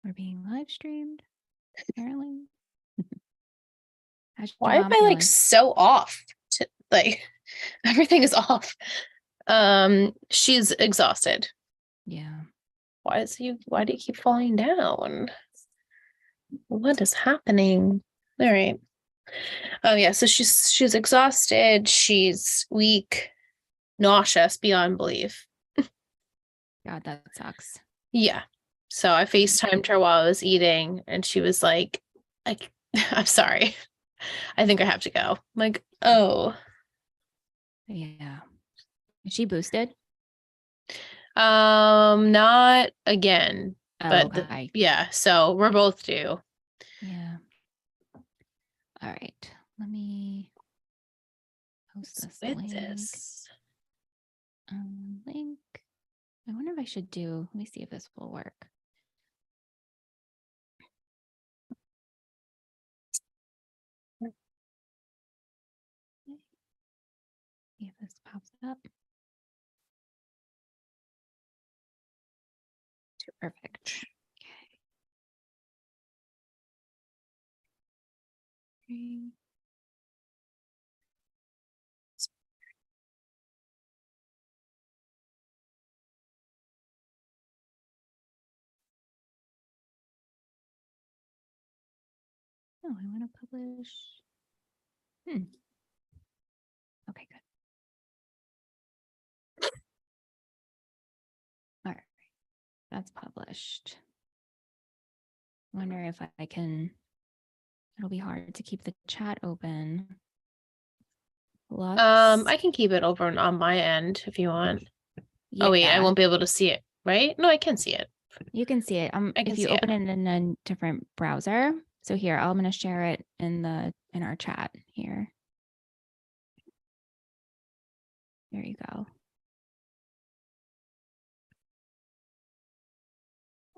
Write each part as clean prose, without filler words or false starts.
We're being live streamed, apparently. How's your Why am mom I like feeling? so off? Like everything is off. She's exhausted. Yeah. Why do you keep falling down? What is happening? All right. Oh yeah, so she's exhausted, she's weak, nauseous beyond belief. God, that sucks. Yeah. So I FaceTimed her while I was eating and she was like, I'm sorry. I think I have to go. I'm like, oh. Yeah. Is she boosted? Not again. Oh, But okay. yeah, so we're both due. Yeah. All right. Let me post this With link. this. Link. I wonder if I should do, let me see if this will work. See if this pops up. Perfect. Okay. Oh, I want to publish. Okay, good. All right. That's published. Wonder if I can, it'll be hard to keep the chat open. Lux. I can keep it over on my end if you want. Yeah. Oh wait, I won't be able to see it, right? No, I can see it. You can see it. If you open it in a different browser. So here, I'm going to share it in our chat here. There you go.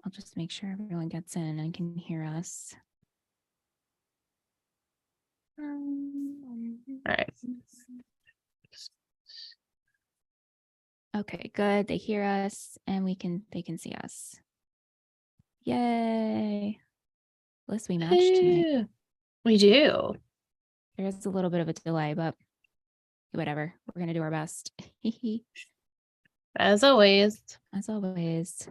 I'll just make sure everyone gets in and can hear us. All right. Okay, good. They hear us and they can see us. Yay. At least we matched tonight. We do. There's a little bit of a delay, but whatever. We're going to do our best. As always. As always.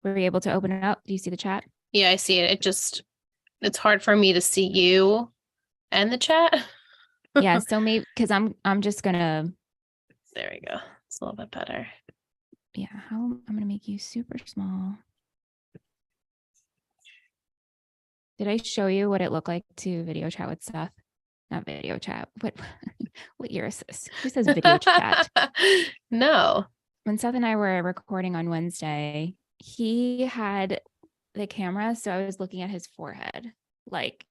Were we able to open it up? Do you see the chat? Yeah, I see it. It's hard for me to see you and the chat. Yeah, so maybe because I'm just gonna. There we go. It's a little bit better. Yeah, I'm gonna make you super small. Did I show you what it looked like to video chat with Seth? Not video chat. What year is this? Who says video chat? No. When Seth and I were recording on Wednesday, he had the camera, so I was looking at his forehead like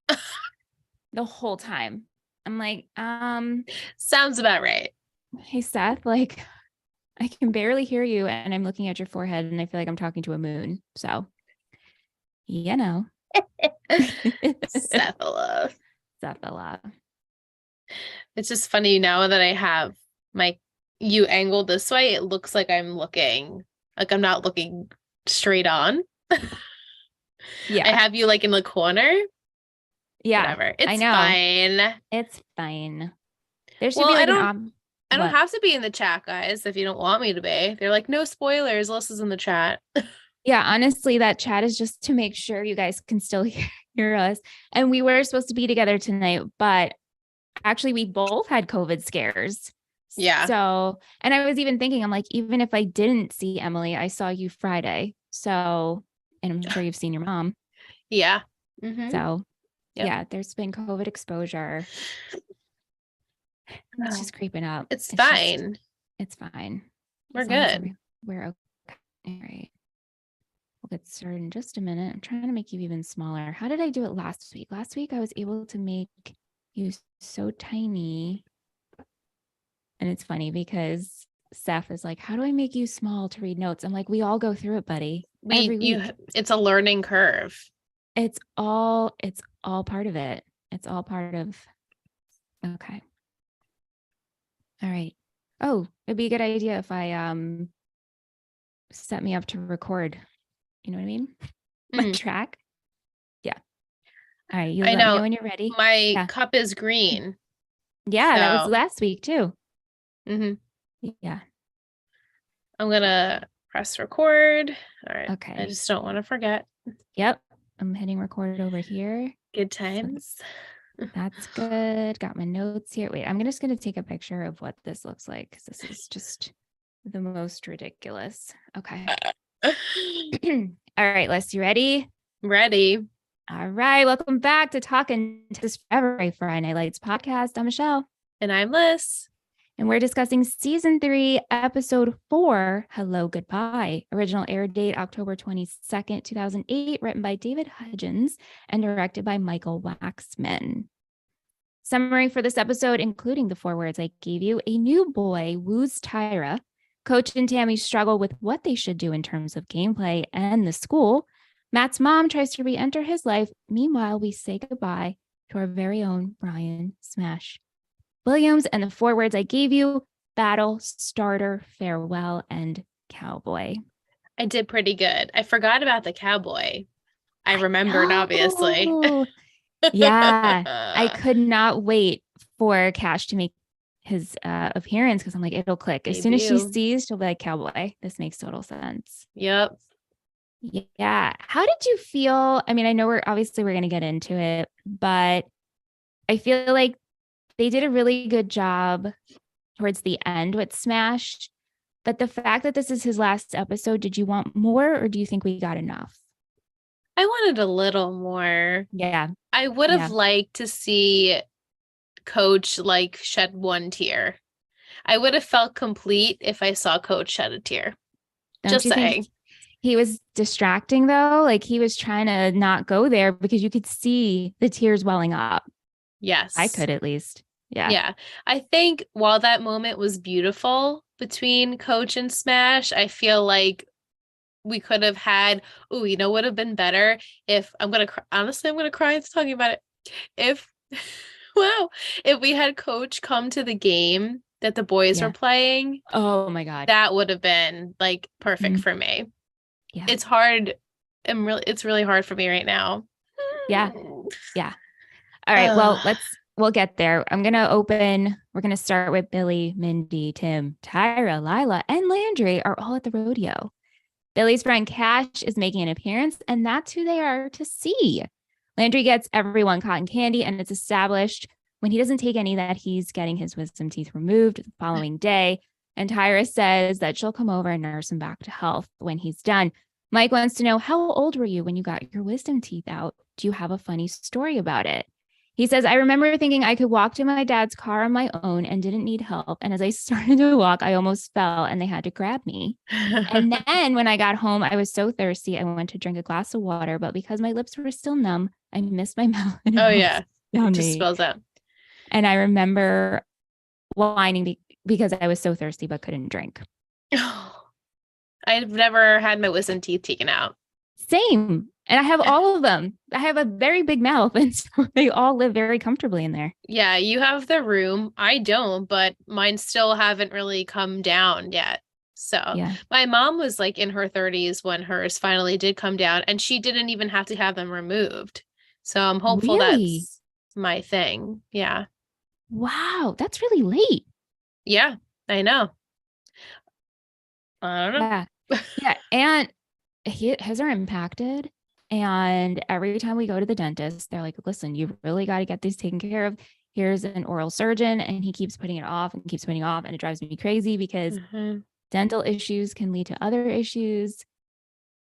the whole time. I'm like, sounds about right. Hey Seth, like I can barely hear you and I'm looking at your forehead and I feel like I'm talking to a moon. So, you know. Cephala. It's just funny now that I have you angled this way, it looks like I'm not looking straight on. Yeah. I have you like in the corner. Yeah. Whatever. It's I know. fine. It's fine. There should be like I don't have to be in the chat, guys, if you don't want me to be. They're like, no spoilers. Alyssa's in the chat. Yeah, honestly, that chat is just to make sure you guys can still hear us. And we were supposed to be together tonight, but actually we both had COVID scares. Yeah. So, and I was even thinking, I'm like, even if I didn't see Emily, I saw you Friday. So, and I'm sure you've seen your mom. Yeah. Mm-hmm. So, yeah, there's been COVID exposure. It's just creeping up. It's fine. It's fine. We're good. We're okay. All right. We'll get started in just a minute. I'm trying to make you even smaller. How did I do it last week? Last week, I was able to make you so tiny. And it's funny because Seth is like, how do I make you small to read notes? I'm like, we all go through it, buddy. Every week. It's a learning curve. It's all part of it. It's all part of. Okay. All right. Oh, it'd be a good idea if I set me up to record You know what I mean? My Mm, track. Yeah. All right. You I let me know know when you're ready. my Yeah. cup is green. Yeah. That was So last week too. mhm. Yeah. I'm gonna press record. All right. I Okay. just don't want to forget. Yep. I'm hitting record over here. Good So times. that's good. Got my notes here. Wait, I'm just going to take a picture of what this looks like because this is just the most ridiculous. Okay. All right, Les, you ready? Ready. All right. Welcome back to Talkin' to this Forever Friday Lights podcast. I'm Michelle. And I'm Liz. And we're discussing season 3, episode 4, Hello, Goodbye. Original air date October 22nd, 2008, written by David Hudgens and directed by Michael Waxman. Summary for this episode, including the 4 words I gave you: a new boy woos Tyra. Coach and Tami struggle with what they should do in terms of gameplay and the school. Matt's mom tries to re-enter his life. Meanwhile, we say goodbye to our very own Brian Smash Williams, and the 4 words I gave you: battle, starter, farewell, and cowboy. I did pretty good. I forgot about the cowboy. I remembered, obviously. Yeah. I could not wait for Cash to make his appearance because I'm like, it'll click. As soon as she Debut. sees, she'll be like, cowboy. This makes total sense. Yep. Yeah. How did you feel? I mean, I know we're going to get into it, but I feel like they did a really good job towards the end with Smash. But the fact that this is his last episode, did you want more or do you think we got enough? I wanted a little more. Yeah. I would have Yeah. liked to see Coach like shed one tear. I would have felt complete if I saw Coach shed a tear. Don't Just you think saying. he was distracting though? Like he was trying to not go there because you could see the tears welling up. Yes. I could at least. Yeah. Yeah. I think while that moment was beautiful between Coach and Smash, I feel like we could have had, oh, you know, would have been better if honestly, I'm going to cry talking about it. If, wow, if we had Coach come to the game that the boys were Yeah. playing, Oh my God. that would have been like perfect for me. Yeah. It's hard. It's really hard for me right now. Yeah. Yeah. All right. Well, we'll get there. We're going to start with Billy, Mindy, Tim, Tyra, Lila, and Landry are all at the rodeo. Billy's friend Cash is making an appearance, and that's who they are to see. Landry gets everyone cotton candy, and it's established when he doesn't take any that he's getting his wisdom teeth removed the following day. And Tyra says that she'll come over and nurse him back to health when he's done. Mike wants to know, how old were you when you got your wisdom teeth out? Do you have a funny story about it? He says, I remember thinking I could walk to my dad's car on my own and didn't need help. And as I started to walk, I almost fell and they had to grab me. And then when I got home, I was so thirsty. I went to drink a glass of water, but because my lips were still numb, I missed my mouth. And oh, yeah. It just spills out. And I remember whining because I was so thirsty, but couldn't drink. I've never had my wisdom teeth taken out. Same. And I have all of them. I have a very big mouth, and so they all live very comfortably in there. Yeah, you have the room. I don't, but mine still haven't really come down yet. So yeah. My mom was like in her 30s when hers finally did come down, and she didn't even have to have them removed. So I'm hopeful that's my thing. Yeah. Wow, that's really late. Yeah, I know. I don't know. Yeah. Yeah. And his are impacted. And every time we go to the dentist, they're like, listen, you really got to get these taken care of. Here's an oral surgeon. And he keeps putting it off and keeps putting it off. And it drives me crazy because dental issues can lead to other issues.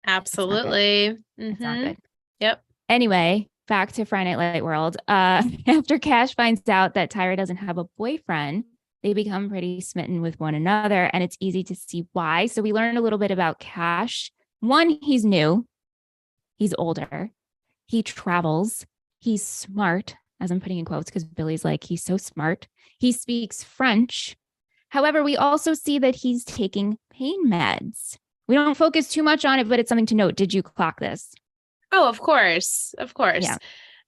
Absolutely. It's not good. Yep. Anyway, back to Friday Night Light World. After Cash finds out that Tyra doesn't have a boyfriend, they become pretty smitten with one another, and it's easy to see why. So we learned a little bit about Cash. One, he's new. He's older. He travels. He's smart, as I'm putting in quotes because Billy's like, he's so smart. He speaks French. However, we also see that he's taking pain meds. We don't focus too much on it, but it's something to note. Did you clock this? Oh, of course. Of course. Yeah.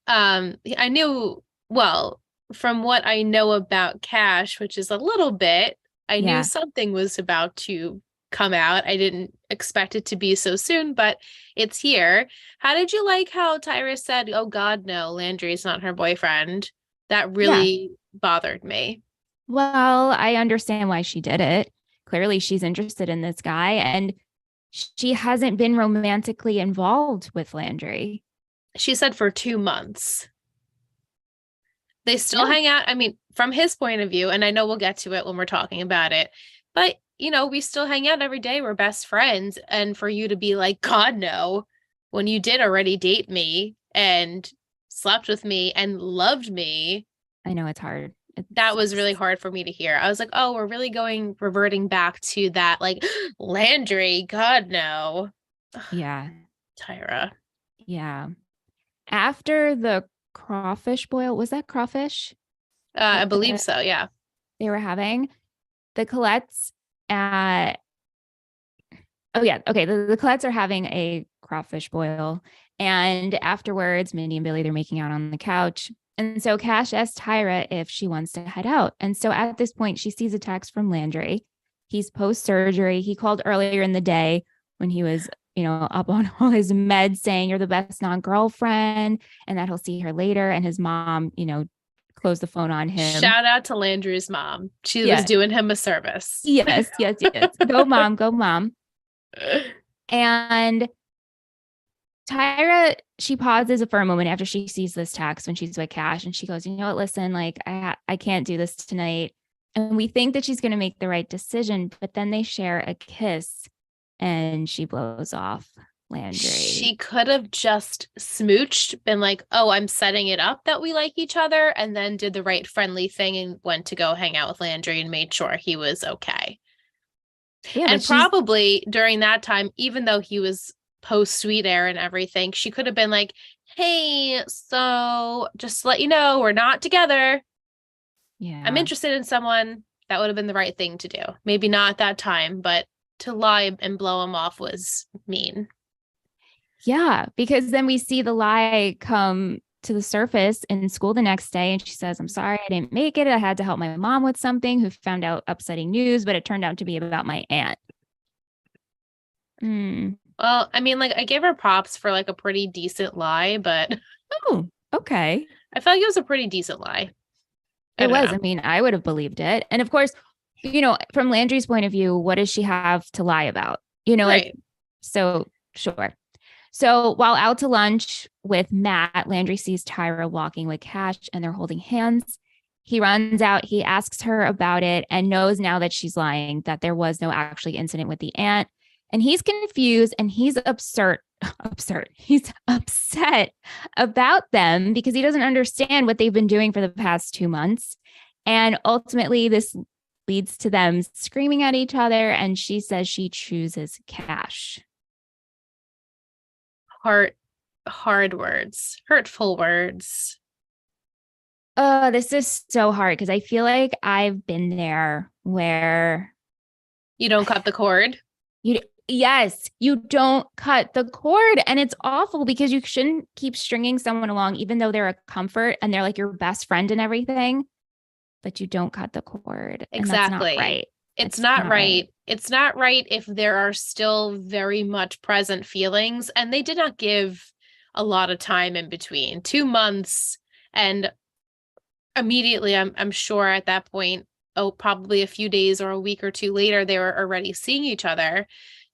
I knew, well, from what I know about Cash, which is a little bit, I knew something was about to come out. I didn't expect it to be so soon, but it's here. How did you like how Tyra said, "Oh God, no, Landry's not her boyfriend"? That Yeah. really bothered me. Well, I understand why she did it. Clearly, she's interested in this guy, and she hasn't been romantically involved with Landry. She said for 2 months. They still Yeah, hang out. I mean, from his point of view, and I know we'll get to it when we're talking about it, but we still hang out every day. We're best friends. And for you to be like, God, no, when you did already date me and slept with me and loved me, I know it's hard. It that was really sucks. hard for me to hear. I was like, oh, we're really reverting back to that, like, Landry, God, no. Yeah, Tyra. yeah. After the crawfish boil, was that crawfish I that believe so, yeah. they were having? The Colettes at Oh yeah, okay. The Colettes are having a crawfish boil, and afterwards, Mindy and Billy they're making out on the couch. And so Cash asks Tyra if she wants to head out. And so at this point, she sees a text from Landry. He's post surgery. He called earlier in the day when he was, up on all his meds, saying you're the best non girlfriend, and that he'll see her later. And his mom, closed the phone on him. Shout out to Landry's mom. She was Yeah. doing him a service. Yes. Yes. Yes. Go mom. Go mom. And Tyra, she pauses for a moment after she sees this text when she's with Cash, and she goes, "You know what? Listen, like I can't do this tonight." And we think that she's going to make the right decision, but then they share a kiss, and she blows off Landry. She could have just smooched, been like, "Oh, I'm setting it up that we like each other," and then did the right friendly thing and went to go hang out with Landry and made sure he was okay. Yeah, And but she's probably during that time, even though he was post Sweet Air and everything, she could have been like, "Hey, so just to let you know, we're not together. I'm yeah. interested in someone." That would have been the right thing to do. Maybe not at that time, but to lie and blow him off was mean. Yeah, because then we see the lie come to the surface in school the next day. And she says, "I'm sorry, I didn't make it. I had to help my mom with something who found out upsetting news, but it turned out to be about my aunt." Mm. Well, I mean, like, I gave her props for like a pretty decent lie, but Oh, okay. I felt like it was a pretty decent lie. I It don't was. know. I mean, I would have believed it. And of course, from Landry's point of view, what does she have to lie about? Like, Right. so sure. So while out to lunch with Matt, Landry sees Tyra walking with Cash and they're holding hands. He runs out, he asks her about it and knows now that she's lying, that there was no actually incident with the aunt. And he's confused and he's absurd. He's upset about them because he doesn't understand what they've been doing for the past 2 months. And ultimately, this leads to them screaming at each other. And she says she chooses Cash. Hard words, hurtful words. Oh, this is so hard because I feel like I've been there where You don't cut the cord. yes, you don't cut the cord. And it's awful because you shouldn't keep stringing someone along, even though they're a comfort and they're like your best friend and everything, but you don't cut the cord. And that's not Exactly. right. It's It's not not right. right. It's not right if there are still very much present feelings, and they did not give a lot of time in between. 2 months, and immediately I'm sure at that point, oh, probably a few days or a week or two later, they were already seeing each other.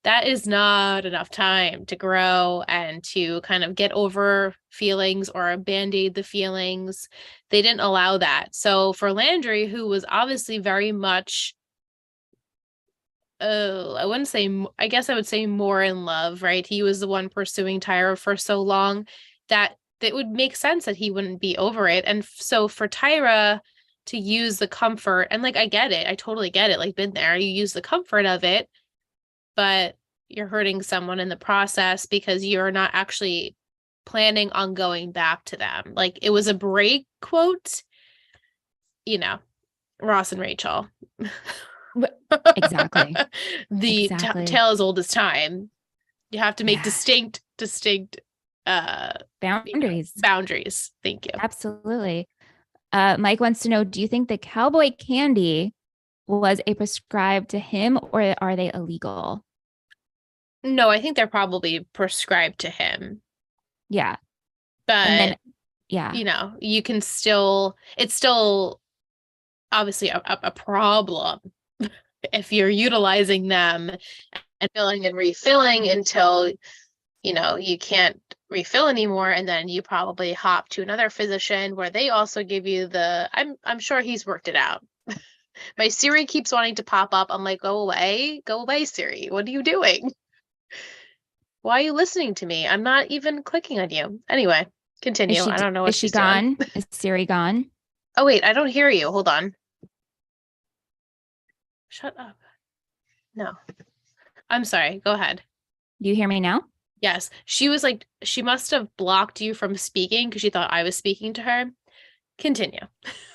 That is not enough time to grow and to kind of get over feelings or band-aid the feelings. They didn't allow that. So for Landry, who was obviously very much, I wouldn't say, I guess I would say more in love, right? He was the one pursuing Tyra for so long that it would make sense that he wouldn't be over it. And so for Tyra to use the comfort, and like, I get it, I totally get it, like, been there, you use the comfort of it, but you're hurting someone in the process because you're not actually planning on going back to them. Like, it was a break, quote, Ross and Rachel. Exactly. The Exactly. tale as old as time. You have to make Yeah. distinct uh Boundaries. boundaries. Thank you. Absolutely. Mike wants to know, do you think the cowboy candy was a prescribed to him, or are they illegal? No, I think they're probably prescribed to him. Yeah. And then, But, yeah. you can still, it's still obviously a problem if you're utilizing them and filling and refilling until, you can't refill anymore. And then you probably hop to another physician where they also give you I'm sure he's worked it out. My Siri keeps wanting to pop up. I'm like, go away, Siri. What are you doing? Why are you listening to me? I'm not even clicking on you. Anyway, continue. I don't know what Is she she's doing. gone? Is Siri gone? Oh, wait, I don't hear you. Hold on. Shut up. No. I'm sorry. Go ahead. Do you hear me now? Yes. She was like, she must have blocked you from speaking because she thought I was speaking to her. Continue.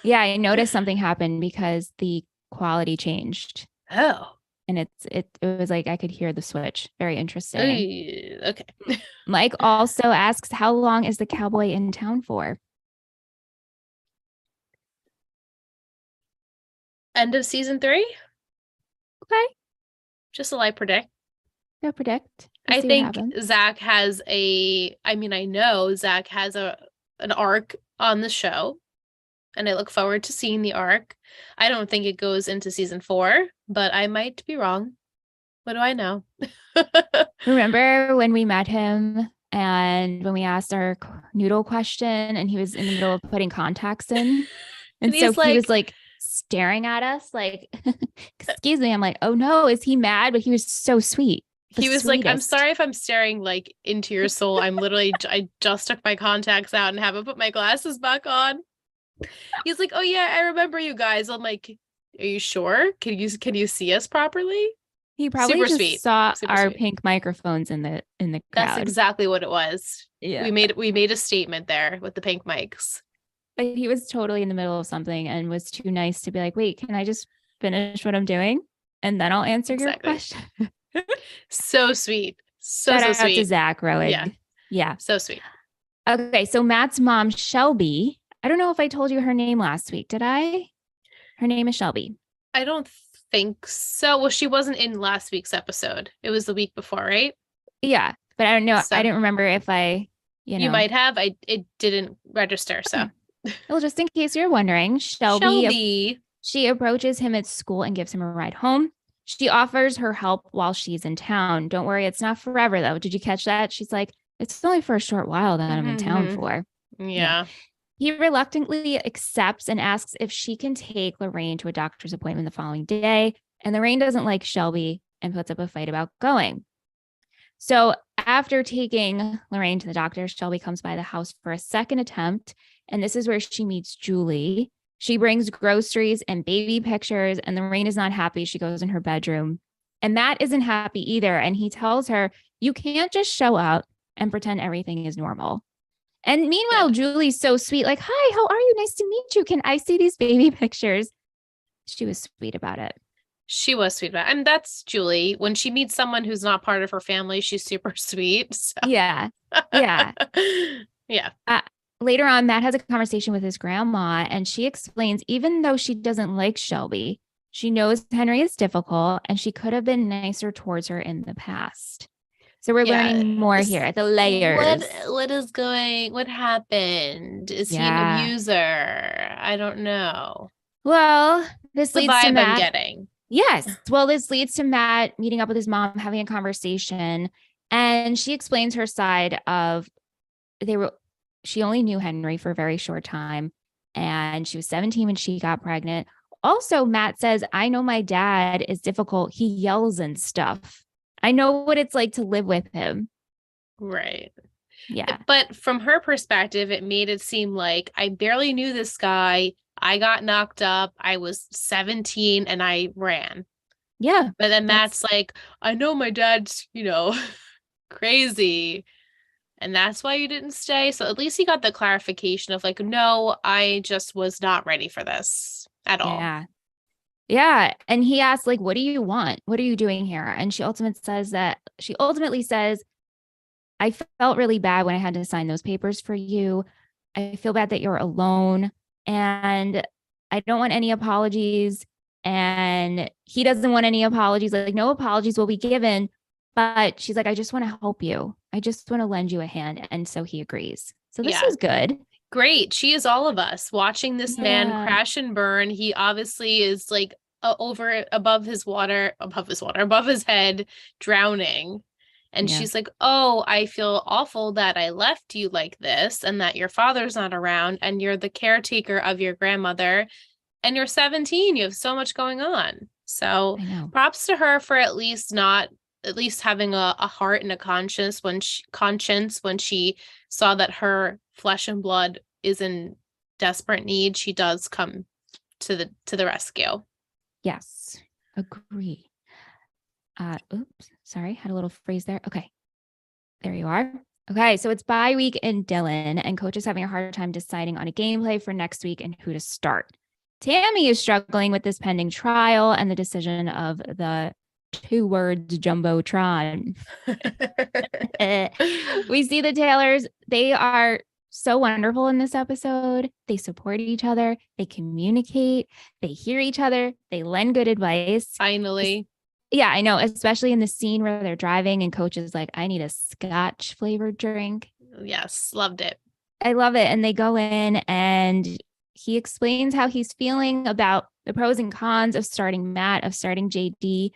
Yeah, I noticed something happened because the quality changed. Oh. And it was like I could hear the switch. Very interesting. Okay. Mike also asks, how long is the cowboy in town for? End of season 3? Okay. Just a light predict. No predict. We'll I see what think happens. Zach has I know Zach has an arc on the show, and I look forward to seeing the arc. I don't think it goes into season 4, but I might be wrong. What do I know? Remember when we met him and when we asked our noodle question and he was in the middle of putting contacts in? And so he was like staring at us like, excuse me. I'm like, oh no, is he mad? But he was so sweet. He was like, I'm sorry if I'm staring like into your soul. I'm literally, I just took my contacts out and haven't put my glasses back on. He's like, oh yeah, I remember you guys. I'm like, are you sure? Can you see us properly? He probably Super just sweet. saw Super our sweet. pink microphones in the crowd. That's exactly what it was. Yeah. We made a statement there with the pink mics. But he was totally in the middle of something and was too nice to be like, wait, can I just finish what I'm doing? And then I'll answer your question. So sweet. Shout out sweet. to Zach Roig. Yeah. Yeah. So sweet. Okay. So Matt's mom, Shelby. I don't know if I told you her name last week. Did I? Her name is Shelby. I don't think so. Well, she wasn't in last week's episode. It was the week before, right? Yeah. But I don't know. So, I didn't remember if I, you might have. It didn't register. So, well, just in case you're wondering, Shelby. She approaches him at school and gives him a ride home. She offers her help while she's in town. Don't worry, it's not forever though. Did you catch that? She's like, it's only for a short while that I'm in town for. Yeah. He reluctantly accepts and asks if she can take Lorraine to a doctor's appointment the following day. And Lorraine doesn't like Shelby and puts up a fight about going. So after taking Lorraine to the doctor, Shelby comes by the house for a second attempt. And this is where she meets Julie. She brings groceries and baby pictures, and Lorraine is not happy. She goes in her bedroom. And Matt isn't happy either. And he tells her, you can't just show up and pretend everything is normal. And meanwhile, Julie's so sweet, like, hi, how are you? Nice to meet you. Can I see these baby pictures? She was sweet about it. She was sweet about it. And that's Julie. When she meets someone who's not part of her family, she's super sweet. So. Yeah. Yeah. Yeah. Later on, Matt has a conversation with his grandma, and she explains, even though she doesn't like Shelby, she knows Henry is difficult and she could have been nicer towards her in the past. So we're learning more here, the layers. What happened? Is he an abuser? I don't know. Well, this leads to Matt. I'm getting. Yes. Well, this leads to Matt meeting up with his mom, having a conversation, and she explains her side of she only knew Henry for a very short time, and she was 17 when she got pregnant. Also, Matt says, I know my dad is difficult. He yells and stuff. I know what it's like to live with him. Right. Yeah. But from her perspective, it made it seem like I barely knew this guy. I got knocked up. I was 17 and I ran. Yeah. But then Matt's like, I know my dad's, crazy. And that's why you didn't stay. So at least he got the clarification of like, no, I just was not ready for this at all. Yeah. Yeah. And he asked, like, what do you want? What are you doing here? And she ultimately says, I felt really bad when I had to sign those papers for you. I feel bad that you're alone. And I don't want any apologies. and he doesn't want any apologies. Like, no apologies will be given. But she's like, I just want to help you. I just want to lend you a hand. And so he agrees. So this Yeah. was good. Great. She is all of us watching this man Yeah. crash and burn. He obviously is like above his head, drowning. And Yeah. she's like, "Oh, I feel awful that I left you like this and that your father's not around and you're the caretaker of your grandmother and you're 17. You have so much going on." So I know. props to her for at least having a heart and a conscience when she saw that her flesh and blood is in desperate need. She does come to the rescue. Yes. Agree. Oops. Sorry. Had a little freeze there. Okay. There you are. Okay. So it's bye week in Dylan, and coach is having a hard time deciding on a gameplay for next week and who to start. Tami is struggling with this pending trial and the decision of the 2 words jumbotron. We see the Taylors. They are so wonderful in this episode. They support each other. They communicate. They hear each other. They lend good advice. Finally. Yeah, I know, especially in the scene where they're driving and coach is like, I need a scotch flavored drink. Yes, loved it. I love it. And they go in and he explains how he's feeling about the pros and cons of starting Matt, of starting JD.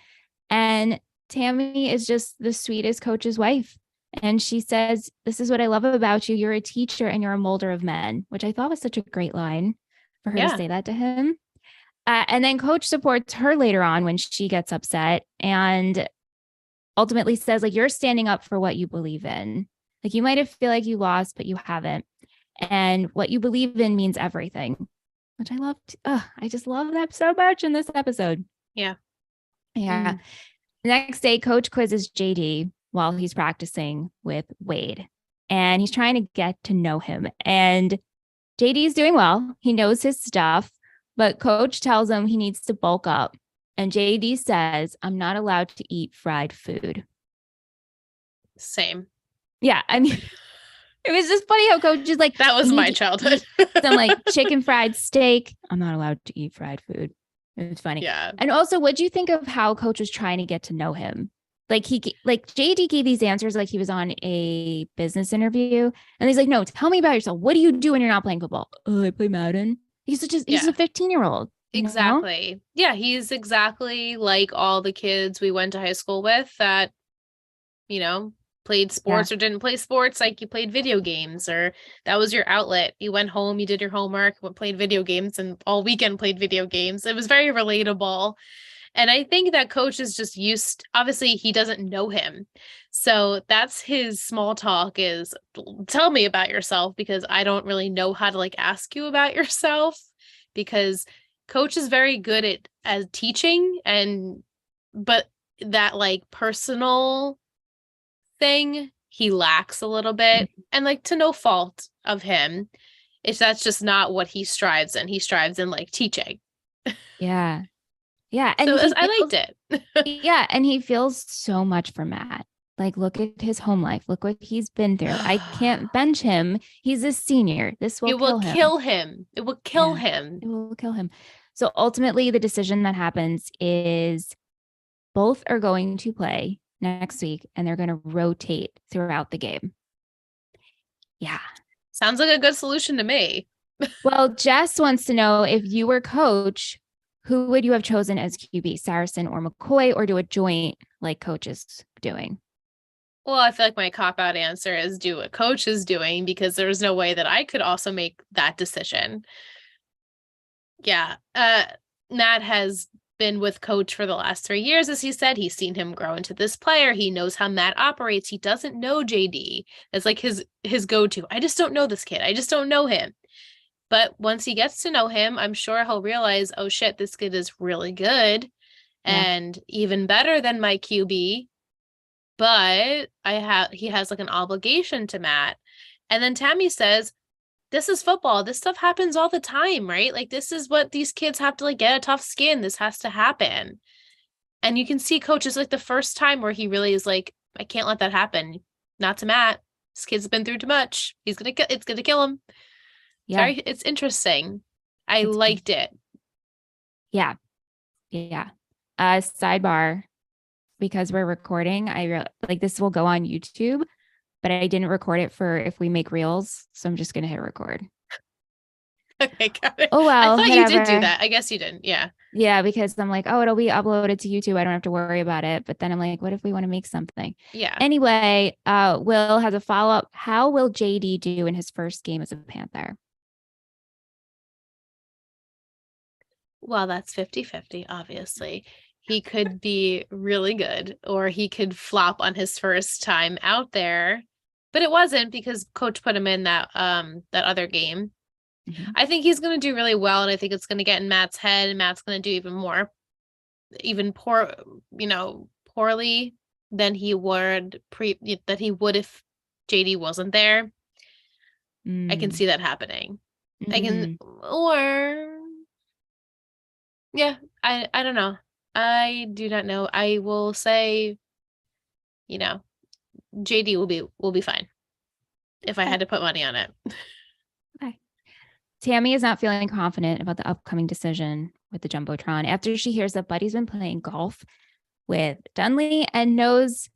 And Tami is just the sweetest coach's wife. And she says, this is what I love about you. You're a teacher and you're a molder of men, which I thought was such a great line for her to say that to him. And then coach supports her later on when she gets upset and ultimately says, like, you're standing up for what you believe in. Like, you might have feel like you lost, but you haven't. And what you believe in means everything, which I loved. I just love that so much in this episode. Yeah. Yeah. The next day, coach quizzes JD while he's practicing with Wade. And he's trying to get to know him. And JD is doing well. He knows his stuff, but coach tells him he needs to bulk up. And JD says, I'm not allowed to eat fried food. Same. Yeah. I mean, it was just funny how coach is like, that was my childhood. Some like chicken fried steak. I'm not allowed to eat fried food. It was funny. Yeah. And also, what do you think of how coach was trying to get to know him? Like JD gave these answers like he was on a business interview, and he's like, "No, tell me about yourself. What do you do when you're not playing football?" "Oh, I play Madden." He's a 15-year-old. Exactly. Yeah, he's exactly like all the kids we went to high school with that, played sports or didn't play sports. Like you played video games, or that was your outlet. You went home, you did your homework, played video games, and all weekend played video games. It was very relatable. And I think that coach is just obviously he doesn't know him. So that's his small talk is, tell me about yourself, because I don't really know how to like ask you about yourself, because coach is very good at teaching, but that like personal thing he lacks a little bit, and like to no fault of him. That's just not what he strives in. He strives in like teaching. Yeah. Yeah. And so I liked it. Yeah. And he feels so much for Matt. Like, look at his home life. Look what he's been through. I can't bench him. He's a senior. This will kill him. It will kill him. It will kill him. So ultimately, the decision that happens is both are going to play next week and they're going to rotate throughout the game. Yeah. Sounds like a good solution to me. Well, Jess wants to know, if you were coach, who would you have chosen as QB, Saracen or McCoy, or do a joint like coach is doing? Well, I feel like my cop-out answer is do what coach is doing, because there's no way that I could also make that decision. Yeah. Matt has been with coach for the last 3 years, as he said. He's seen him grow into this player. He knows how Matt operates. He doesn't know JD. It's like his go-to. I just don't know this kid. I just don't know him. But once he gets to know him, I'm sure he'll realize, oh shit, this kid is really good and even better than my QB. But he has like an obligation to Matt. And then Tami says, this is football. This stuff happens all the time, right? Like, this is what these kids have to like get a tough skin. This has to happen. And you can see coach is like the first time where he really is like, I can't let that happen. Not to Matt. This kid's been through too much. It's going to kill him. Yeah. It's interesting. I liked it. Yeah. Yeah. Sidebar, because we're recording, like this will go on YouTube, but I didn't record it for if we make reels. So I'm just going to hit record. Okay, got it. Oh, I well, thought you did do whatever. that. I guess you didn't. Yeah. Yeah, because I'm like, oh, it'll be uploaded to YouTube. I don't have to worry about it. But then I'm like, what if we want to make something? Yeah. Anyway, Will has a follow-up. How will JD do in his first game as a Panther? Well, that's 50-50, obviously. He could be really good, or he could flop on his first time out there. But it wasn't because coach put him in that other game. Mhm. I think he's gonna do really well, and I think it's gonna get in Matt's head, and Matt's gonna do even poorly than he would if JD wasn't there. I can Mm. see that happening. I can, Mm. or yeah, I don't know. I do not know. I will say, you know, JD will be fine if I Okay. had to put money on it. Okay. Tami is not feeling confident about the upcoming decision with the Jumbotron after she hears that Buddy's been playing golf with Dunley and knows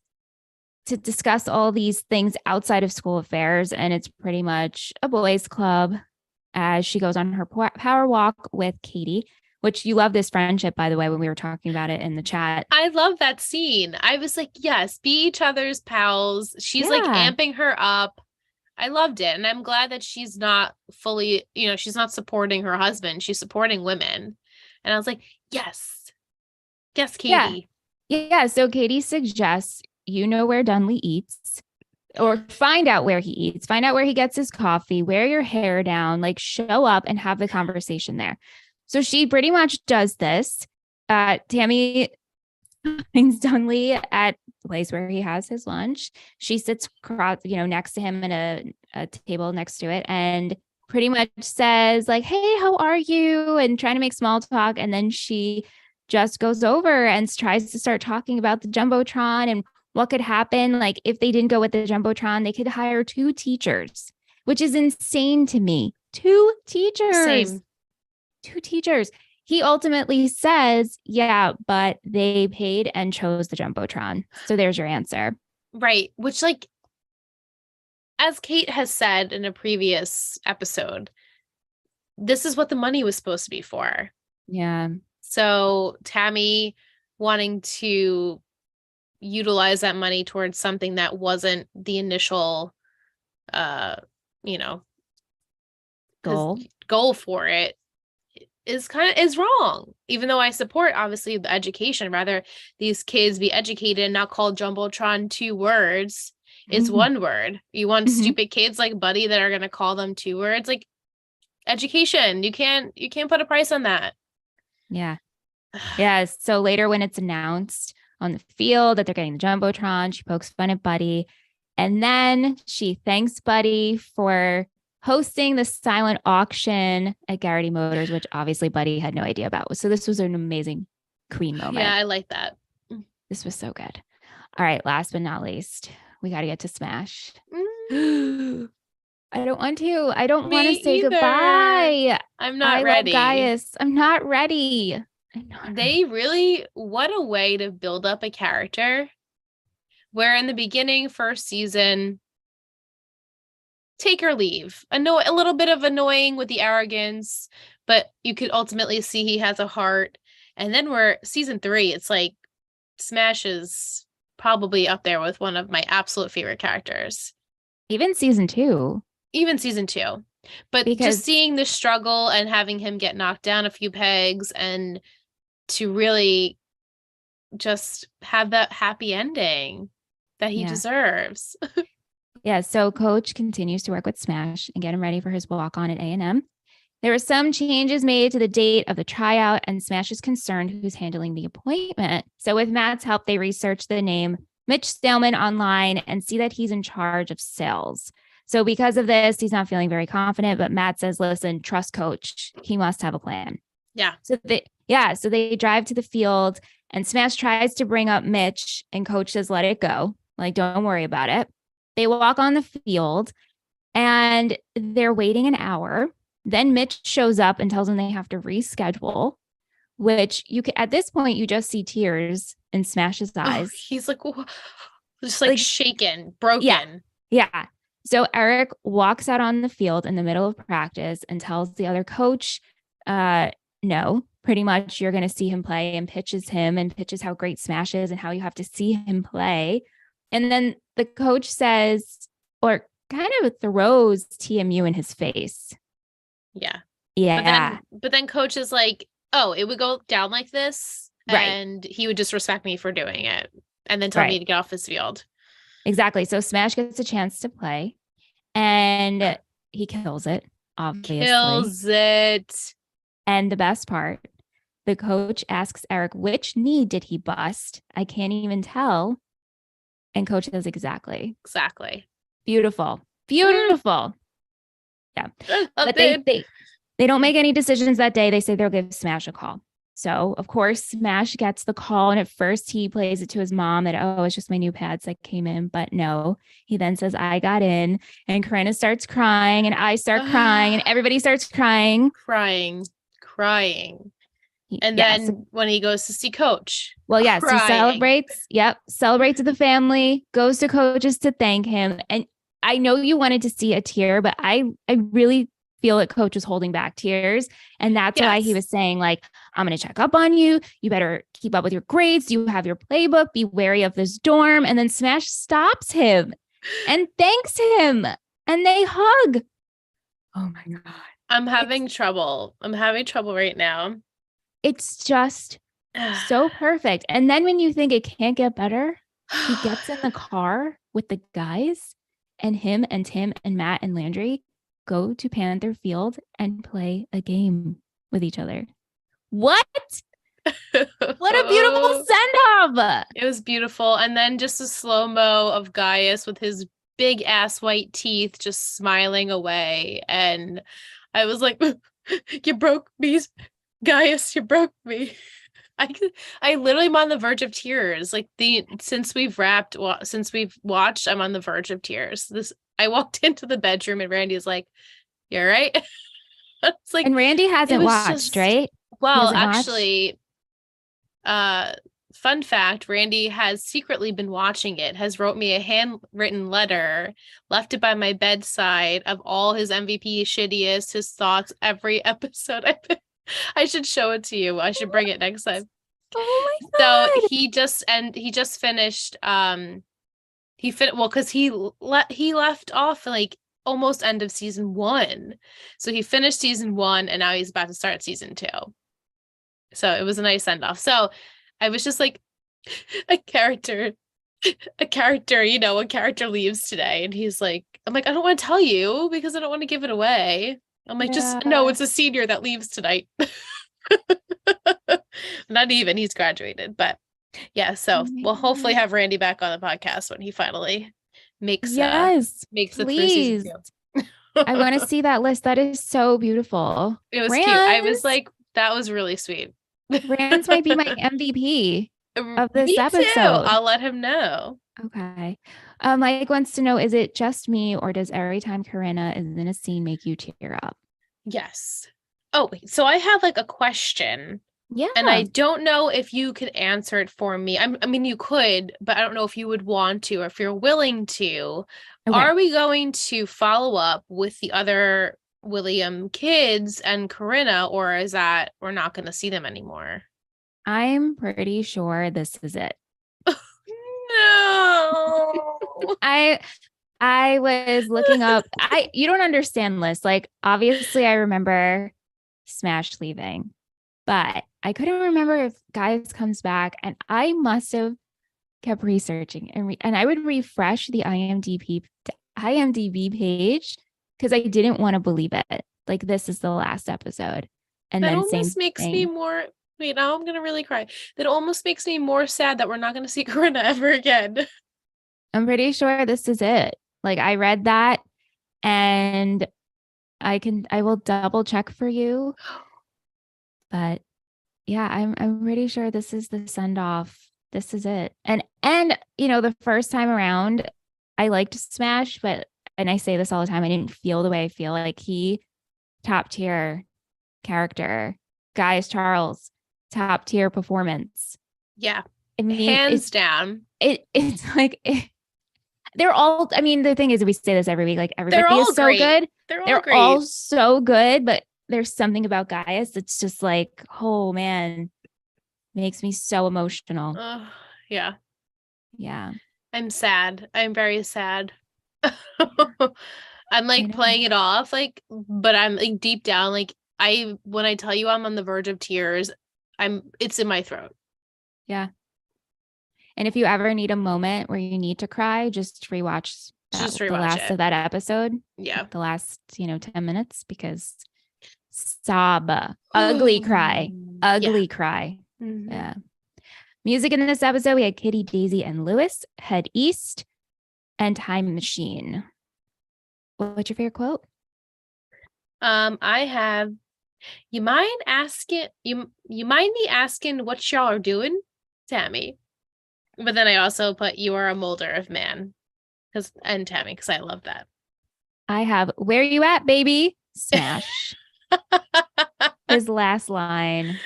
to discuss all these things outside of school affairs. And it's pretty much a boys' club as she goes on her power walk with Katie, which you love this friendship, by the way, when we were talking about it in the chat. I love that scene. I was like, yes, be each other's pals. She's like Yeah. amping her up. I loved it. And I'm glad that she's not fully, she's not supporting her husband. She's supporting women. And I was like, yes. Yes, Yeah. Katie. Yeah. So Katie suggests you know where Dunley eats or find out where he eats, find out where he gets his coffee, wear your hair down, like show up and have the conversation there. So she pretty much does this. Tami finds Dunley at the place where he has his lunch. She sits next to him in a table next to it and pretty much says like, hey, how are you? And trying to make small talk. And then she just goes over and tries to start talking about the Jumbotron and what could happen. Like if they didn't go with the Jumbotron, they could hire 2 teachers, which is insane to me. 2 teachers. Same. 2 teachers. He ultimately says, yeah, but they paid and chose the Jumbotron. So there's your answer. Right. Which, like, as Kate has said in a previous episode, this is what the money was supposed to be for. Yeah. So Tami wanting to utilize that money towards something that wasn't the initial uh you know goal for it is wrong. Even though I support obviously the education, rather these kids be educated and not called Jumbotron 2 words. It's 1 word. You want stupid kids like Buddy that are going to call them 2 words? Like, education, you can't put a price on that. Yeah. Yeah. So later when it's announced on the field that they're getting the Jumbotron, she pokes fun at Buddy. And then she thanks Buddy for hosting the silent auction at Garrity Motors, which obviously Buddy had no idea about. So this was an amazing queen moment. Yeah, I like that. This was so good. All right. Last but not least, we got to get to Smash. I don't want to. I don't want to say goodbye. I'm not ready. Love Gaius. I'm not ready. Really, what a way to build up a character where in the beginning, first season, take or leave. A little bit of annoying with the arrogance, but you could ultimately see he has a heart. And then we're season 3. It's like Smash is probably up there with one of my absolute favorite characters. Even season 2. But just seeing the struggle and having him get knocked down a few pegs and to really just have that happy ending that he deserves. Yeah, so coach continues to work with Smash and get him ready for his walk on at A&M. There were some changes made to the date of the tryout, and Smash is concerned who's handling the appointment. So with Matt's help, they research the name Mitch Staleman online and see that he's in charge of sales. So because of this, he's not feeling very confident, but Matt says, listen, trust coach. He must have a plan. Yeah. So they drive to the field and Smash tries to bring up Mitch and coach says, let it go. Like, don't worry about it. They walk on the field and they're waiting an hour. Then Mitch shows up and tells them they have to reschedule. which you could, at this point, you just see tears in Smash's Oh, eyes. he's like, just like shaken, Yeah. broken. Yeah. So Eric walks out on the field in the middle of practice and tells the other coach, no, pretty much you're going to see him play, and pitches him and pitches how great Smash is and how you have to see him play. And then the coach says, or kind of throws TMU in his face. Yeah. Yeah. But then coach is like, oh, it would go down like this. Right. And he would just respect me for doing it and then tell me to get off his field. Exactly. So Smash gets a chance to play and he kills it, obviously. Kills it. And the best part, the coach asks Eric, which knee did he bust? I can't even tell. And coach says, exactly. Beautiful. Beautiful. Yeah. But they don't make any decisions that day. They say they'll give Smash a call. So, of course, Smash gets the call. And at first he plays it to his mom that, oh, it's just my new pads that came in. But no, he then says, I got in. And Corinna starts crying and I start crying and everybody starts crying. Crying. And then when he goes to see coach. Well, yes, he celebrates. Yep. Celebrates with the family, goes to coaches to thank him. And I know you wanted to see a tear, but I really feel that coach was holding back tears. And that's why he was saying, like, I'm going to check up on you. You better keep up with your grades. You have your playbook. Be wary of this dorm. And then Smash stops him and thanks him. And they hug. Oh my God. I'm having trouble right now. It's just so perfect. And then when you think it can't get better, he gets in the car with the guys and him and Tim and Matt and Landry go to Panther Field and play a game with each other. What? What a beautiful send-off. It was beautiful. And then just a slow-mo of Gaius with his big ass white teeth just smiling away. And I was like, you broke me, Gaius, you broke me. I literally am on the verge of tears. Like since we've watched, I'm on the verge of tears. I walked into the bedroom and Randy's like, "You all right?" It's like, and Randy hasn't watched, right? Well, actually, fun fact, Randy has secretly been watching it, has wrote me a handwritten letter, left it by my bedside of all his MVP shittiest, his thoughts, every episode. I should show it to you. I should bring it next time. Oh my God. So he just finished because he left off like almost end of season 1. So he finished season 1 and now he's about to start season 2. So it was a nice send off. So I was just like, a character, a character leaves today. And he's like, I'm like, I don't want to tell you because I don't want to give it away. I'm like, just no, it's a senior that leaves tonight. Not even, he's graduated, but yeah. So we'll hopefully have Randy back on the podcast when he finally makes it through season 2. I want to see that list. That is so beautiful. It was cute. I was like, that was really sweet. Rance might be my MVP of this episode. Too. I'll let him know. Okay. Mike wants to know, is it just me or does every time Corinna is in a scene make you tear up? Yes. Oh, wait. So I have like a question. Yeah. And I don't know if you could answer it for me. I mean, you could, but I don't know if you would want to or if you're willing to. Okay. Are we going to follow up with the other William kids and Corinna, or is that we're not going to see them anymore? I'm pretty sure this is it. No. I was looking up. You don't understand, Liz. Like, obviously, I remember Smash leaving, but I couldn't remember if Gaius comes back. And I must have kept researching and I would refresh the IMDb page because I didn't want to believe it. Like, this is the last episode. And that then almost makes me more. Wait, now I'm gonna really cry. That almost makes me more sad that we're not gonna see Corinna ever again. I'm pretty sure this is it. Like, I read that and I will double check for you. But yeah, I'm pretty sure this is the send off. This is it. And the first time around, I liked Smash, and I say this all the time, I didn't feel the way I feel. Like, he top tier character, Gaius Charles, top tier performance. Yeah. I mean, Hands down. It's like they're all. I mean, the thing is, we say this every week. Like They're everybody all is so great. good. They're all so good, but there's something about Gaius that's just like, oh man, makes me so emotional. Yeah. Yeah. I'm sad. I'm very sad. I'm I like know. playing it off, like, but I'm like deep down, like when I tell you I'm on the verge of tears, it's in my throat. Yeah. And if you ever need a moment where you need to cry, just rewatch the last it. of that episode. Yeah. The last, 10 minutes, because sob, ugly cry, ugly cry. Mm-hmm. Yeah. Music in this episode, we had Kitty, Daisy, and Lewis, Head East, and Time Machine. What's your favorite quote? I have, you mind me asking what y'all are doing, Tami? But then I also put, you are a molder of man, and Tami, because I love that. I have, where you at, baby? Smash. His last line.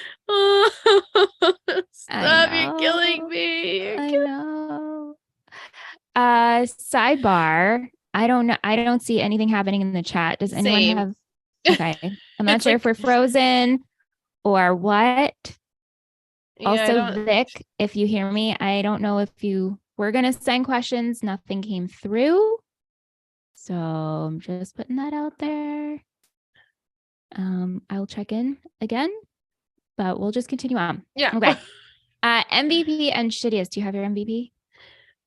Stop, you're killing me. I know. Sidebar. I don't know. I don't see anything happening in the chat. Does anyone Same. have? Okay. I'm not sure if we're frozen or what. Yeah, Also, Vic, if you hear me, I don't know if you were going to send questions. Nothing came through. So I'm just putting that out there. I'll check in again, but we'll just continue on. Yeah. Okay. MVP and shittiest. Do you have your MVP?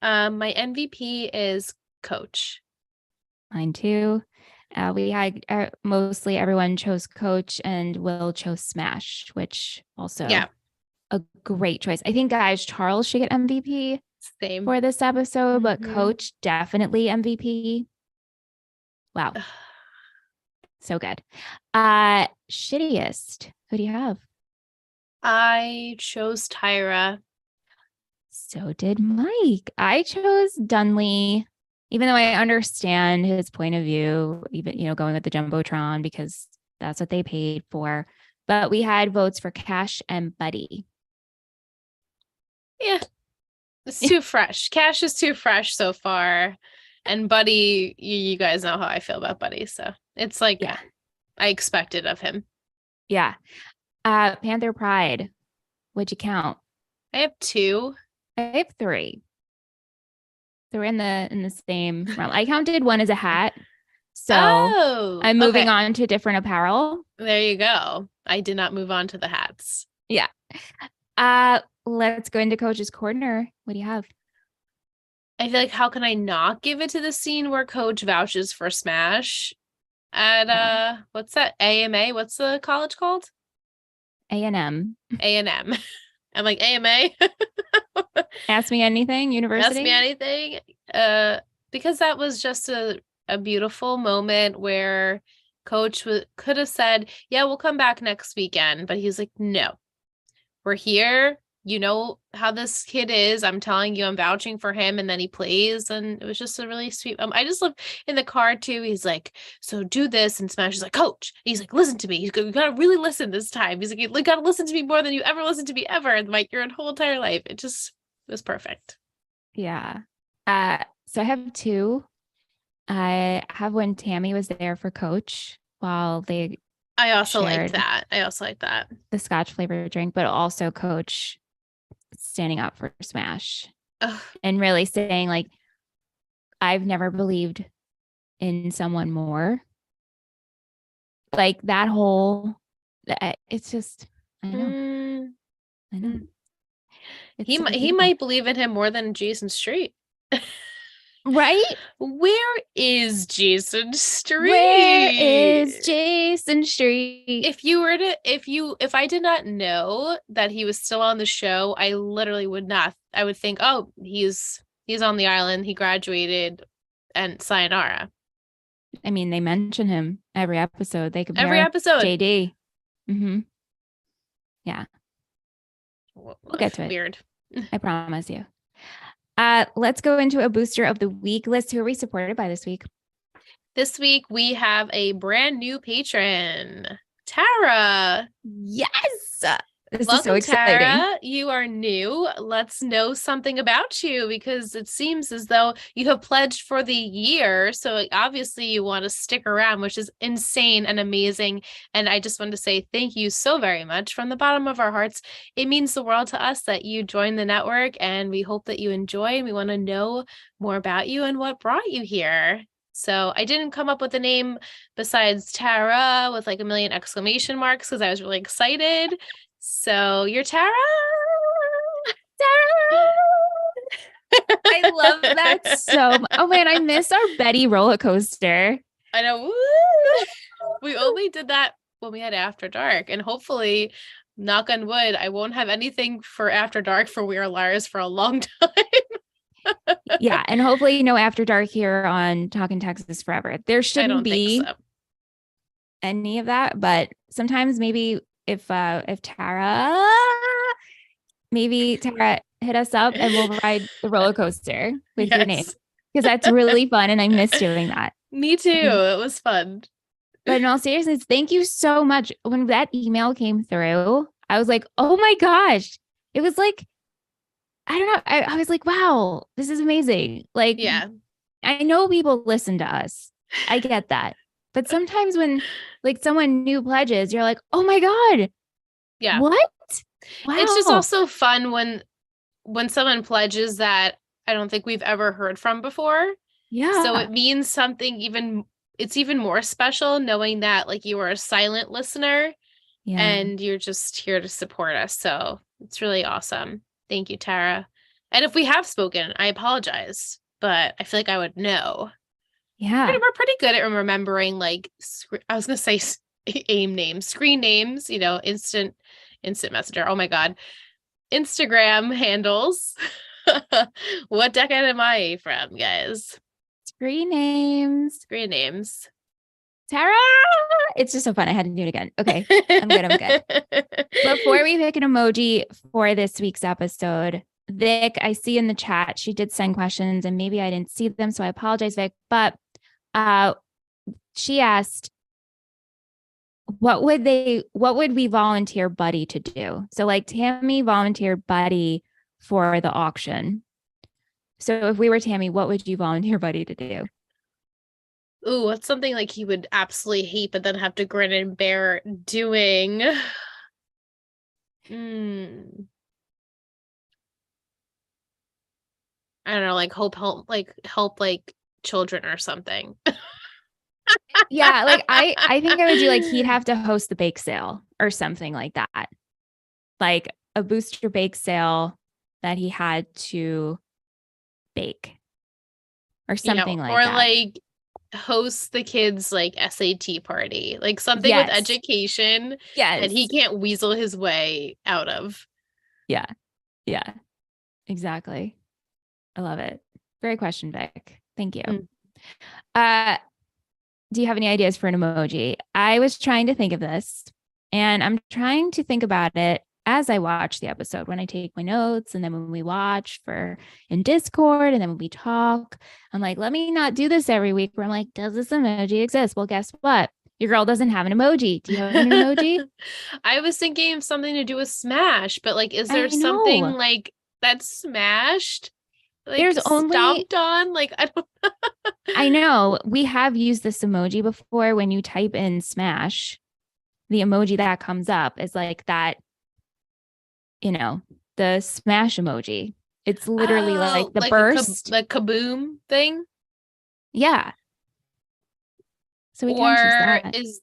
My MVP is Coach. Mine too. We had mostly everyone chose Coach, and Will chose Smash, which also a great choice. I think, guys, Charles should get MVP for this episode, but Coach definitely MVP. Wow. So good. Shittiest. Who do you have? I chose Tyra. So did Mike. I chose Dunley, even though I understand his point of view, even, going with the Jumbotron, because that's what they paid for. But we had votes for Cash and Buddy. Yeah. It's too fresh. Cash is too fresh so far. And Buddy, you guys know how I feel about Buddy. So it's like, I expected of him. Yeah. Panther Pride. What'd you count? I have 2. I have 3. So we're in the same realm. I counted one as a hat. So I'm moving on to different apparel. There you go. I did not move on to the hats. Yeah. Let's go into Coach's Corner. What do you have? I feel like, how can I not give it to the scene where Coach vouches for Smash at what's that? AMA? What's the college called? A&M. A&M. I'm like, AMA? Ask me anything, university? Ask me anything. Because that was just a beautiful moment where Coach could have said, yeah, we'll come back next weekend. But he's like, no, we're here. You know how this kid is. I'm telling you, I'm vouching for him. And then he plays. And it was just a really sweet. I just love in the car too. He's like, so do this. And Smash is like, Coach. And he's like, listen to me. You got to really listen this time. He's like, you got to listen to me more than you ever listened to me ever. And like your whole entire life. It was perfect. Yeah. So I have 2. I have when Tami was there for Coach while they I also like that. The Scotch flavored drink, but also Coach standing up for Smash. Ugh. And really saying, like, I've never believed in someone more. Like that whole, it's just, I know. I know. He might believe in him more than Jason Street. Right? Where is Jason Street? If I did not know that he was still on the show, I literally would not. I would think, oh, he's on the island. He graduated, and sayonara. I mean, they mention him every episode. They compare every episode. JD. Yeah. We'll get to it. Weird. I promise you. Let's go into a booster of the week list. Who are we supported by this week? This week, we have a brand new patron, Tara. Yes. This is so Welcome, exciting. Tara. You are new. Let's know something about you because it seems as though you have pledged for the year. So obviously you want to stick around, which is insane and amazing. And I just wanted to say thank you so very much from the bottom of our hearts. It means the world to us that you joined the network, and we hope that you enjoy, and we want to know more about you and what brought you here. So I didn't come up with a name besides Tara with like a million exclamation marks because I was really excited. So you're Tara. Tara! I love that so much. Oh man, I miss our Betty roller coaster. I know. Woo! We only did that when we had After Dark, and hopefully, knock on wood, I won't have anything for After Dark for We Are Liars for a long time. Yeah, and hopefully no After Dark here on Talkin' Texas Forever. There I shouldn't don't think be so. any of that, but sometimes maybe if Tara, maybe Tara hit us up and we'll ride the roller coaster with your name Yes. because that's really fun and I miss doing that. Me too. It was fun. But in all seriousness, thank you so much. When that email came through, I was like, oh my gosh. It was like, I don't know. I was like, wow, this is amazing. Like, Yeah. I know people listen to us. I get that. But sometimes when like someone new pledges, you're like, oh my God, Yeah. what? It's just Wow. also fun when someone pledges that I don't think we've ever heard from before. So Yeah. it means something it's even more special knowing that like you are a silent listener Yeah. and you're just here to support us. So it's really awesome. Thank you, Tara. And if we have spoken, I apologize, but I feel like I would know. Yeah. We're pretty good at remembering like I was gonna say AIM names, screen names, instant messenger. Oh my God. Instagram handles. What decade am I from, guys? Screen names. Screen names. Tara. It's just so fun. I had to do it again. Okay. I'm good. I'm good. Before we pick an emoji for this week's episode, Vic, I see in the chat, she did send questions and maybe I didn't see them. So I apologize, Vic. But she asked, what would we volunteer Buddy to do? So like Tami volunteered Buddy for the auction. So if we were Tami, what would you volunteer Buddy to do? Ooh, what's something like he would absolutely hate, but then have to grin and bear doing? I don't know, like help like children or something. Yeah, like I think I would do like he'd have to host the bake sale or something like that. Like a booster bake sale that he had to bake or something like or that. like host the kids like SAT party, like something with education that he can't weasel his way out of. Yeah. Yeah. Exactly. I love it. Great question, Vic. Thank you. Do you have any ideas for an emoji? I was trying to think of this and I'm trying to think about it as I watch the episode, when I take my notes and then when we watch in Discord and then when we talk. I'm like, let me not do this every week where I'm like, does this emoji exist? Well, guess what? Your girl doesn't have an emoji. Do you have an emoji? I was thinking of something to do with Smash, but like, is there I something know. like that's smashed? Like There's only stomped on? Like, I don't I know we have used this emoji before. When you type in Smash, the emoji that comes up is like that, the Smash emoji. It's literally like the like burst. the kaboom thing. Yeah. So we can choose Or that. is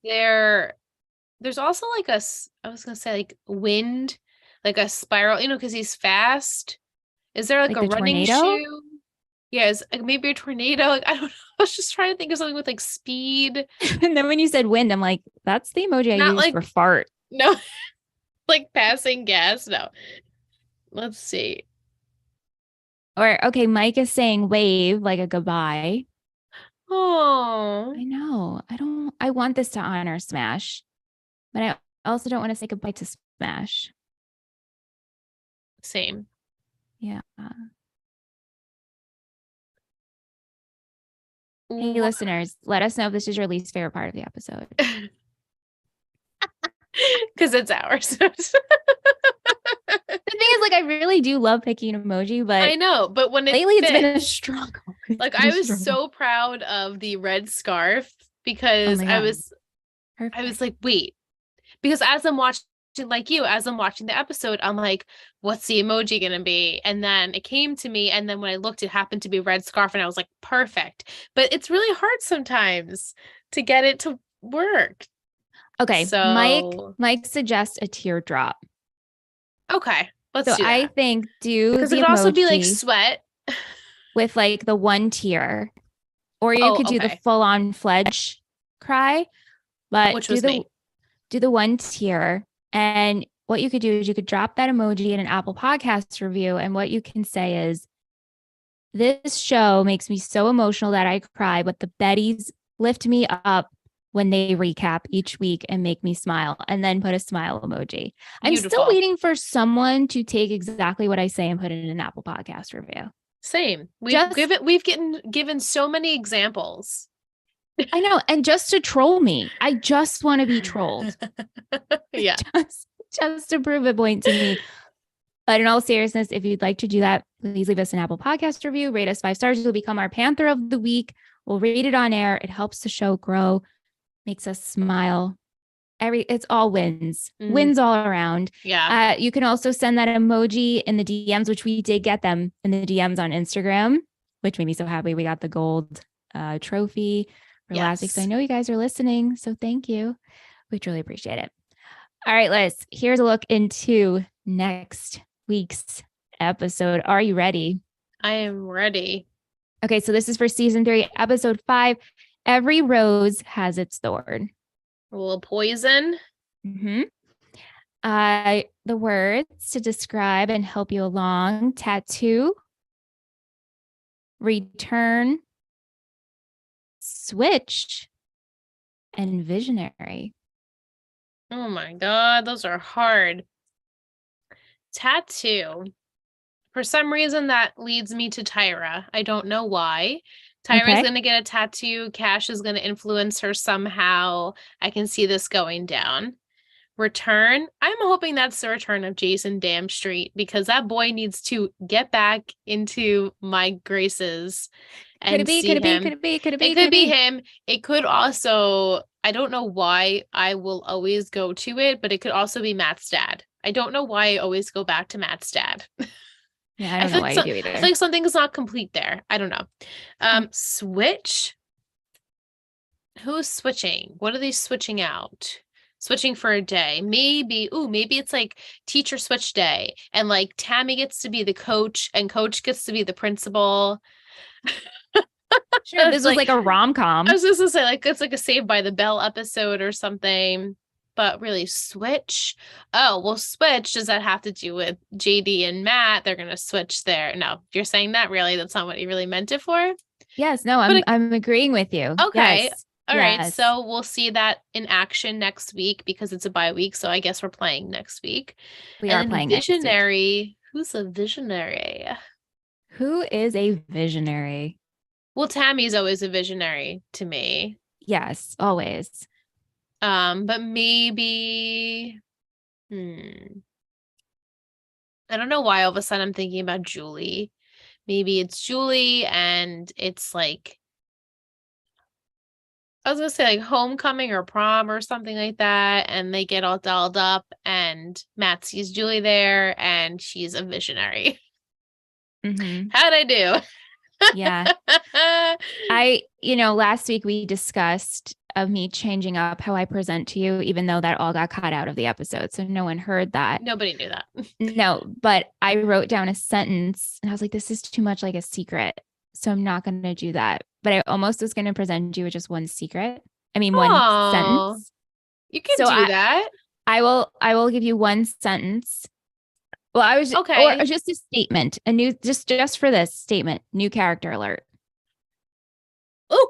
there's also like I was gonna say like wind, like a spiral, because he's fast. Is there like Like a the running tornado. shoe? Yes, like maybe a tornado. Like, I don't know. I was just trying to think of something with like speed. And then when you said wind, I'm like, that's the emoji I Not use like for fart. no, like passing gas. No. Let's see. Or okay, Mike is saying wave like a goodbye. Oh, I know. I want this to honor Smash, but I also don't want to say goodbye to Smash. same. Yeah. Hey, listeners, let us know if this is your least favorite part of the episode. Because it's ours. thing is, like, I really do love picking an emoji, but I know, but when it lately it's been a fits, struggle. like I was so proud of the red scarf Oh because my I God. was Perfect. like, wait, because as I'm watching, like you, as I'm watching the episode, I'm like, what's the emoji gonna be? And then it came to me, and then when I looked, it happened to be red scarf, and I was like, perfect. But it's really hard sometimes to get it to work. Okay. So Mike suggests a teardrop. okay, let's So do I that. think do Because it the could also be like emoji sweat. with like the one tear, or you Oh, could do the okay. full on fledge cry, but Which was me. do the one tier. And what you could do is you could drop that emoji in an Apple Podcast review. And what you can say is, this show makes me so emotional that I cry, but the Bettys lift me up when they recap each week and make me smile, and then put a smile emoji. I'm still Beautiful. waiting for someone to take exactly what I say and put it in an Apple Podcast review. Same. Just, We've given so many examples. I know. And just to troll me, I just want to be trolled. Yeah. Just to prove a point to me. But in all seriousness, if you'd like to do that, please leave us an Apple Podcast review, rate us 5 stars. You'll become our Panther of the Week. We'll rate it on air. It helps the show grow, makes us smile. It's all wins, wins all around. Yeah. You can also send that emoji in the DMs, which we did get them in the DMs on Instagram, which made me so happy. We got the gold trophy for last week. So I Yes. know you guys are listening. So thank you. We truly appreciate it. All right, Liz, here's a look into next week's episode. Are you ready? I am ready. Okay, so this is for season 3, episode 5. Every rose has its thorn. A little poison. Mm-hmm. The words to describe and help you along: tattoo, return, switch, and visionary. Oh my God, those are hard. Tattoo. For some reason, that leads me to Tyra. I don't know why. Tyra is Okay. going to get a tattoo. Cash is going to influence her somehow. I can see this going down. Return. I'm hoping that's the return of Jason Dam Street because that boy needs to get back into my graces Could it and be? Could see it be? him. Could it be? Could it It be? Could could it be be? him. It could also, I don't know why I will always go to it, but it could also be Matt's dad. I don't know why I always go back to Matt's dad. Yeah, I don't know why you do I either. feel like something's not complete there. I don't know. Switch. Who's switching? What are they switching out? Switching for a day. Maybe it's like teacher switch day. And like Tami gets to be the coach and coach gets to be the principal. Sure, It's this was like like a rom I com. was just gonna say, like, it's like a Saved by the Bell episode or something. But really, switch. Oh, well, switch. Does that have to do with JD and Matt? They're gonna switch there. No, if you're saying that, really, that's not what you really meant it for. Yes, no, But I'm agreeing with you. okay. Yes, All right. yes, So we'll see that in action next week because it's a bye week. So I guess we're playing next week. we are And then playing next week. visionary. Who's a visionary? Who is a visionary? Well, Tammy's always a visionary to me. Yes, always. But maybe I don't know why all of a sudden I'm thinking about Julie. Maybe it's Julie and it's like I was gonna say like homecoming or prom or something like that, and they get all dolled up and Matt sees Julie there and she's a visionary. Mm-hmm. How'd I do? Yeah. Last week we discussed of me changing up how I present to you, even though that all got cut out of the episode. So no one heard that. Nobody knew that. No, but I wrote down a sentence and I was like, this is too much like a secret. So I'm not going to do that. But I almost was going to present you with just one secret. I mean, one Oh, sentence. you can So do that. I will give you one sentence. Well, or Okay. just a statement, a new, just for this statement, new character alert. Oh,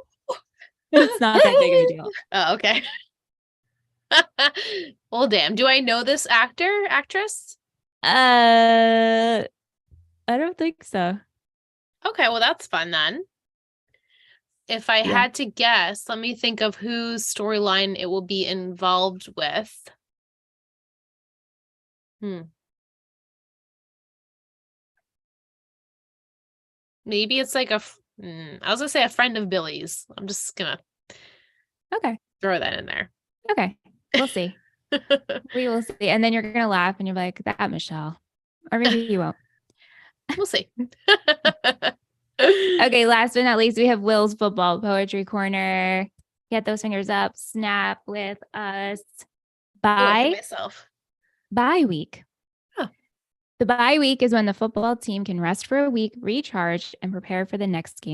It's not that big of a deal. oh, okay. Well, damn. Do I know this actress? I don't think so. Okay, well, that's fun then. If I Yeah. had to guess, let me think of whose storyline it will be involved with. Maybe it's like I was gonna say a friend of Billy's. I'm just gonna Okay. throw that in there. Okay. We'll see. We will see. And then you're going to laugh and you're like, that Michelle. Or maybe you won't. We'll see. Okay. Last but not least, we have Will's football poetry corner. Get those fingers up. Snap with us. Oh, I hit Bye. myself. Bye week. Oh. The bye week is when the football team can rest for a week, recharge, and prepare for the next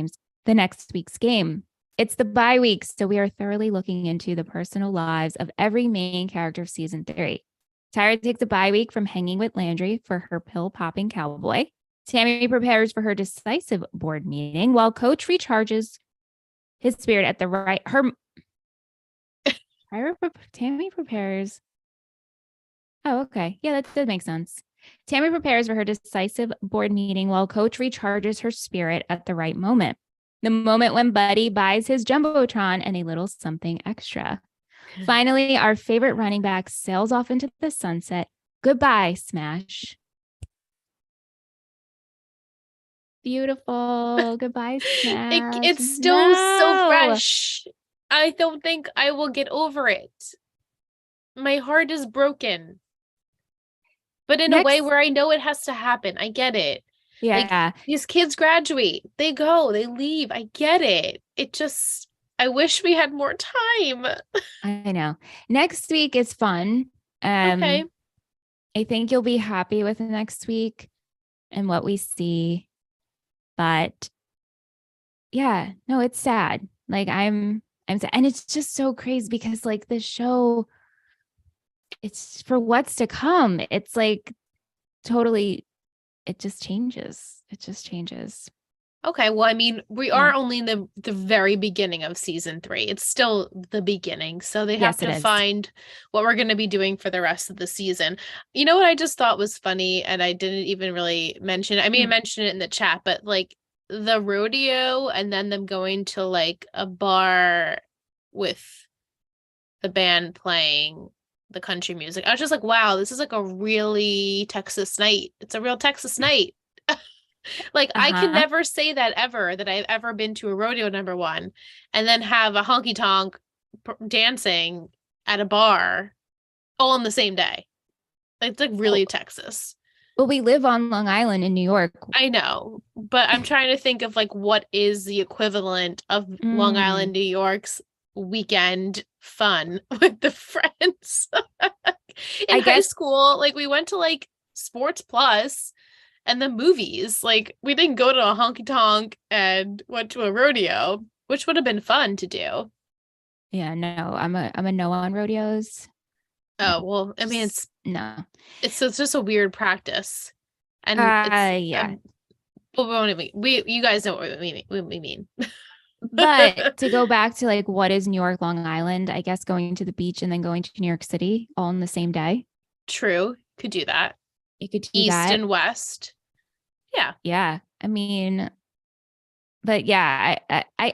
week's game. It's the bye week, so we are thoroughly looking into the personal lives of every main character of season 3. Tyra takes a bye week from hanging with Landry for her pill-popping cowboy. Tami prepares for her decisive board meeting while Coach recharges his spirit at the right. Tami prepares. Oh, okay. Yeah, that makes sense. Tami prepares for her decisive board meeting while Coach recharges her spirit at the right moment. The moment when Buddy buys his Jumbotron and a little something extra. Finally, our favorite running back sails off into the sunset. Goodbye, Smash. Beautiful. Goodbye, Smash. It's still so fresh. I don't think I will get over it. My heart is broken. But in a way where I know it has to happen. I get it. Yeah. Like, these kids graduate. They go. They leave. I get it. It just, I wish we had more time. I know. Next week is fun. Okay. I think you'll be happy with next week and what we see. But yeah, no, it's sad. Like I'm sad. And it's just so crazy because like the show, it's for what's to come. It's like totally, it just changes. It just changes. Okay, well, I mean, we are only in the very beginning of season 3. It's still the beginning, so they have to find what we're going to be doing for the rest of the season. You know what I just thought was funny, and I didn't even really mention it. I mean, I mentioned it in the chat, but like the rodeo and then them going to like a bar with the band playing the country music. I was just like, wow, this is like a really Texas night. It's a real Texas night. Like, I can never say that ever, that I've ever been to a rodeo, number one, and then have a honky tonk dancing at a bar all on the same day. It's like really Texas. Well, we live on Long Island in New York. I know, but I'm trying to think of like what is the equivalent of Long Island, New York's weekend fun with the friends. In high school, like we went to like Sports Plus and the movies. Like we didn't go to a honky tonk and went to a rodeo, which would have been fun to do. Yeah, no, I'm a no on rodeos. Oh, well, I mean, it's just a weird practice. And yeah. You guys know what we mean. But to go back to like what is New York, Long Island, I guess going to the beach and then going to New York City all in the same day. True. Could do that. You could do East that. and West. Yeah. Yeah. I mean, but yeah, I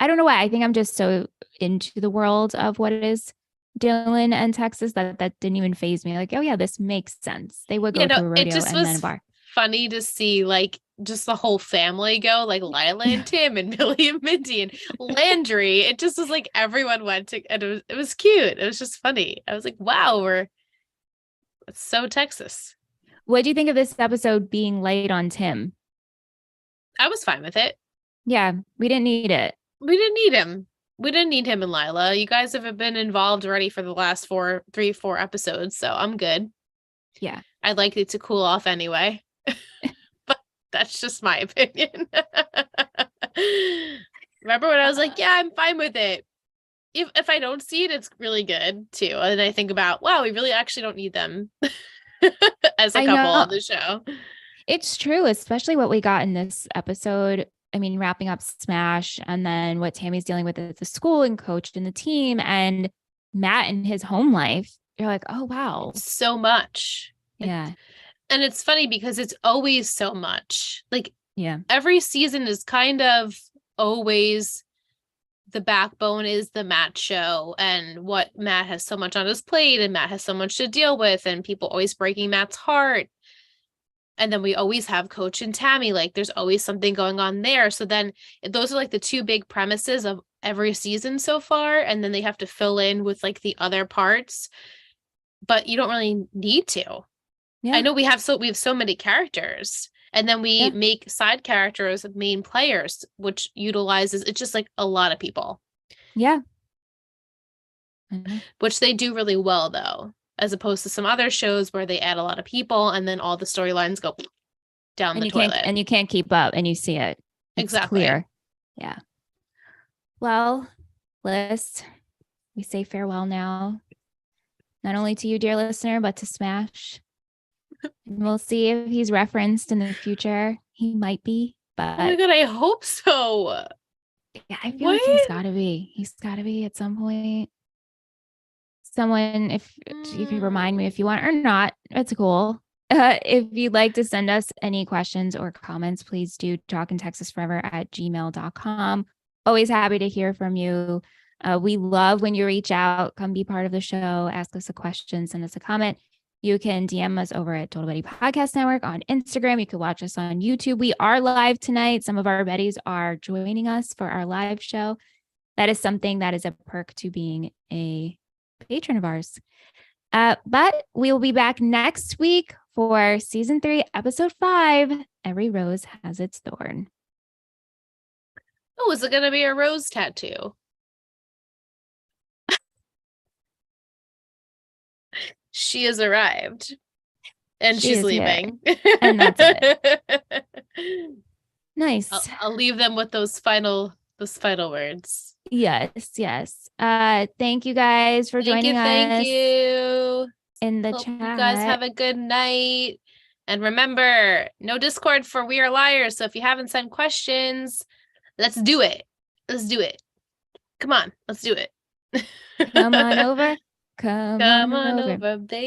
don't know why. I think I'm just so into the world of what it is Dylan and Texas that didn't even phase me. Like, oh yeah, this makes sense. They would go to a rodeo and then a bar. Funny to see like just the whole family go, like Lila and Tim and Billy and Mindy and Landry. It just was like everyone went to, and it was cute. It was just funny. I was like, wow, it's so Texas. What do you think of this episode being late on Tim? I was fine with it. Yeah, we didn't need it. We didn't need him. We didn't need him and Lila. You guys have been involved already for the last 4 episodes, so I'm good. Yeah. I'd like it to cool off anyway. But that's just my opinion. Remember when I was like, yeah, I'm fine with it. If I don't see it, it's really good too. And I think about, wow, we really actually don't need them as a couple on the show. It's true, especially what we got in this episode. I mean, wrapping up Smash and then what Tami's dealing with at the school and coach and the team and Matt and his home life. You're like, oh, wow. So much. Yeah. And it's funny because it's always so much. Like, yeah, every season is kind of always the backbone is the Matt show and what Matt has so much on his plate and Matt has so much to deal with and people always breaking Matt's heart. And then we always have Coach and Tami. Like there's always something going on there. So then those are like the two big premises of every season so far. And then they have to fill in with like the other parts. But you don't really need to. Yeah. I know we have so many characters. And then we make side characters main players, which utilizes it's just like a lot of people. Yeah. Which they do really well though, as opposed to some other shows where they add a lot of people and then all the storylines go down and the you toilet. And you can't keep up and you see it. It's exactly clear. Yeah. Well, Liz, we say farewell now. Not only to you, dear listener, but to Smash. And we'll see if he's referenced in the future. He might be, but oh my god, I hope so. Yeah, I feel like he's gotta be. He's gotta be at some point. Someone, if you can remind me if you want or not, it's cool. If you'd like to send us any questions or comments, please do talkintexasforever@gmail.com. Always happy to hear from you. We love when you reach out, come be part of the show, ask us a question, send us a comment. You can DM us over at Total Betty Podcast Network on Instagram. You can watch us on YouTube. We are live tonight. Some of our Bettys are joining us for our live show. That is something that is a perk to being a patron of ours. But we will be back next week for season 3, episode 5. Every rose has its thorn. Oh, is it going to be a rose tattoo? She has arrived. And she's leaving. And that's it. Nice. I'll leave them with those final words. Yes. Thank you guys for joining us. Thank you. In the Hope chat. you guys have a good night. And remember, no Discord for We Are Liars. So if you haven't sent questions, let's do it. Come on, let's do it. Come on over. Come on over, baby.